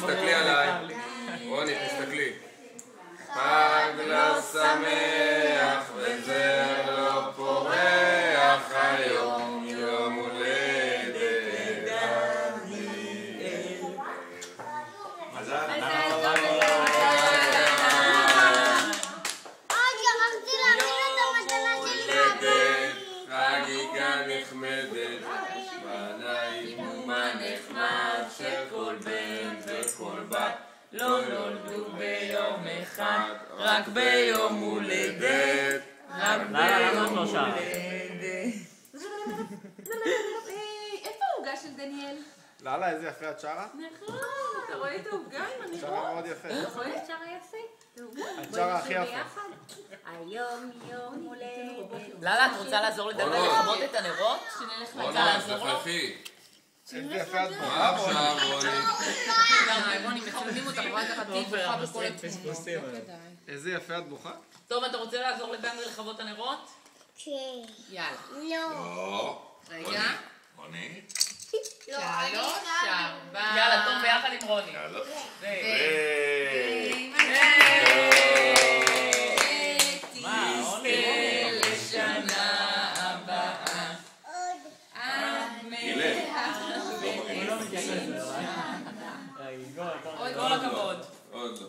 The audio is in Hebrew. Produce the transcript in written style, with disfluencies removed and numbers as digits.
תסתכלי עליי. רוני, תסתכלי. חג לא שמח וזר לא פורח היום, יום הולדת דניאל. מזל. שכחתי להכין את המתנה שלי. חגיגה נחמדת, בנאים ומה נחמד של כל בן וכל בת. לא נולדו ביום אחד, רק ביום הולדת. רק ביום הולדת. איפה העוגה של דניאל? לאללה, איזה יפה את שרה? נכון, אתה רואה את העוגה עם הנרות? שרה מאוד יפה. רואה את שרה יפה? את שרה הכי יפה. היום יום הולדת. לאללה, את רוצה לעזור לדניאל לכבות את הנרות? רוני, תפרחי. איזה יפה את בוכה, רוני. עכשיו רוני. רוני, מצלמים אותך רק ככה תהי בוכה בכל התמונות. איזה יפה את בוכה. טוב, אתה רוצה לעזור לדניאל לכבות הנרות? כן. יאללה. לא. רגע. רוני. לא, 3, 4. יאללה, טוב ביחד עם רוני. מה, רוני? לשנה הבאה. גילה. כל הכבוד. עוד לא.